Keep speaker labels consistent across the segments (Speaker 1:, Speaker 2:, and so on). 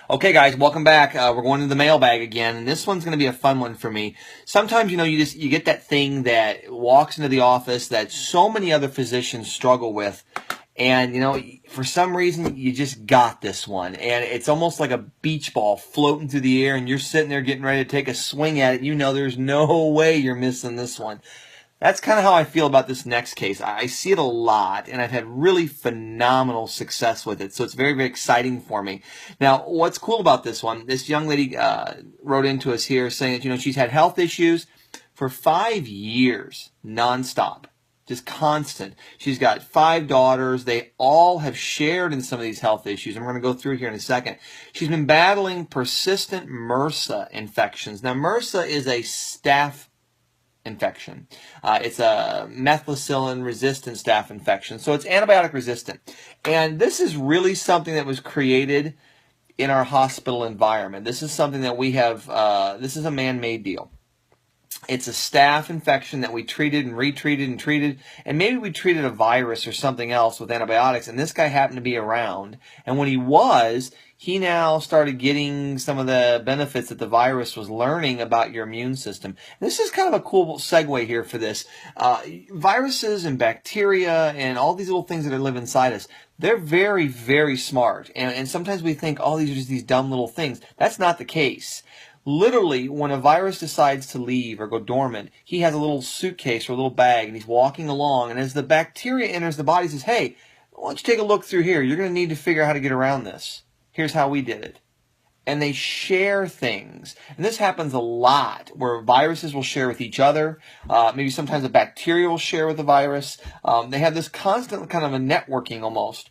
Speaker 1: Okay, guys, welcome back. We're going to the mailbag again, and this one's going to be a fun one for me. Sometimes, you get that thing that walks into the office that so many other physicians struggle with, and for some reason you just got this one, and it's almost like a beach ball floating through the air, and you're sitting there getting ready to take a swing at it. There's no way you're missing this one. That's kind of how I feel about this next case. I see it a lot, and I've had really phenomenal success with it, so it's very, very exciting for me. Now, what's cool about this one, this young lady wrote into us here saying that, she's had health issues for 5 years, nonstop, just constant. She's got 5 daughters. They all have shared in some of these health issues, and we're going to go through here in a second. She's been battling persistent MRSA infections. Now, MRSA is a staph infection. It's a methicillin-resistant staph infection, so it's antibiotic resistant. And this is really something that was created in our hospital environment. This is something that we have, this is a man-made deal. It's a staph infection that we treated and retreated and treated, and maybe we treated a virus or something else with antibiotics, and this guy happened to be around. And when he now started getting some of the benefits that the virus was learning about your immune system. And this is kind of a cool segue here for this. Viruses and bacteria and all these little things that live inside us, they're very, very smart. And sometimes we think, oh, these are just these dumb little things. That's not the case. Literally, when a virus decides to leave or go dormant, he has a little suitcase or a little bag, and he's walking along, and as the bacteria enters the body, he says, hey, why don't you take a look through here? You're going to need to figure out how to get around this. Here's how we did it. And they share things. And this happens a lot, where viruses will share with each other. Maybe sometimes a bacteria will share with the virus. They have this constant kind of a networking almost.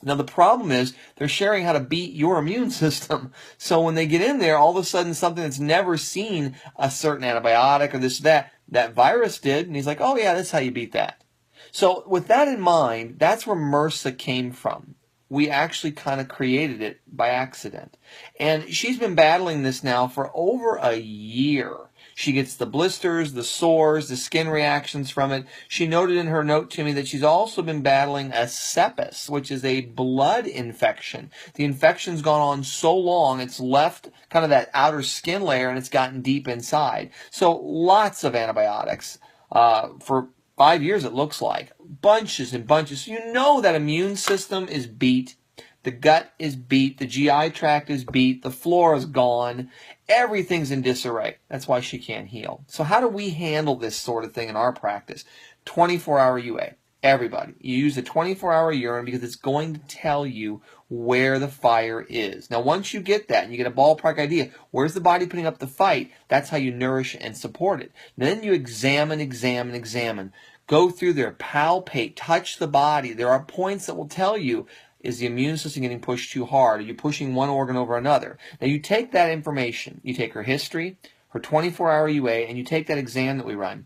Speaker 1: Now, the problem is they're sharing how to beat your immune system. So when they get in there, all of a sudden something that's never seen a certain antibiotic or this, that virus did. And he's like, oh, yeah, that's how you beat that. So with that in mind, that's where MRSA came from. We actually kind of created it by accident. And she's been battling this now for over a year. She gets the blisters, the sores, the skin reactions from it. She noted in her note to me that she's also been battling a sepsis, which is a blood infection. The infection's gone on so long, it's left kind of that outer skin layer, and it's gotten deep inside. So lots of antibiotics for 5 years, it looks like. Bunches and bunches. So you know that immune system is beat. The gut is beat. The GI tract is beat. The flora is gone. Everything's in disarray. That's why she can't heal. So how do we handle this sort of thing in our practice? 24-hour UA. Everybody. You use a 24-hour urine because it's going to tell you where the fire is. Now, once you get that and you get a ballpark idea, where's the body putting up the fight, that's how you nourish and support it. Then you examine. Go through there, palpate, touch the body. There are points that will tell you, is the immune system getting pushed too hard? Are you pushing one organ over another? Now, you take that information, you take her history, her 24-hour UA, and you take that exam that we run,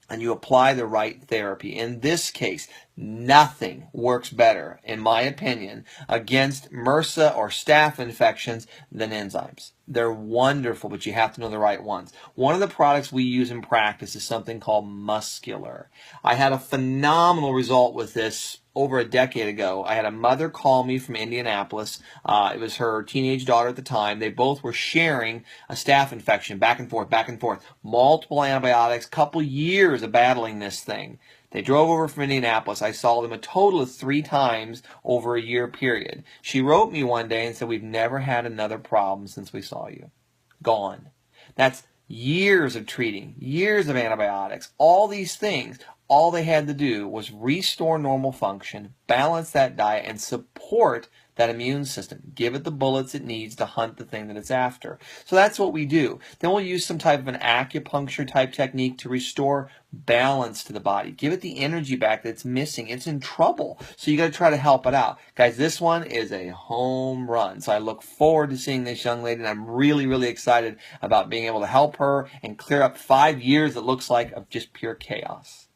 Speaker 1: and you apply the right therapy. In this case, nothing works better, in my opinion, against MRSA or staph infections than enzymes. They're wonderful, but you have to know the right ones. One of the products we use in practice is something called Muscular. I had a phenomenal result with this over a decade ago. I had a mother call me from Indianapolis. It was her teenage daughter at the time. They both were sharing a staph infection, back and forth, multiple antibiotics, couple years of battling this thing. They drove over from Indianapolis. I saw them a total of 3 times over a year period. She wrote me one day and said, we've never had another problem since we saw you. Gone. That's years of treating, years of antibiotics, all these things. All they had to do was restore normal function, balance that diet, and support that immune system. Give it the bullets it needs to hunt the thing that it's after. So that's what we do. Then we'll use some type of an acupuncture type technique to restore balance to the body. Give it the energy back that it's missing. It's in trouble. So you got to try to help it out. Guys, this one is a home run. So I look forward to seeing this young lady, and I'm really, really excited about being able to help her and clear up 5 years, it looks like, of just pure chaos.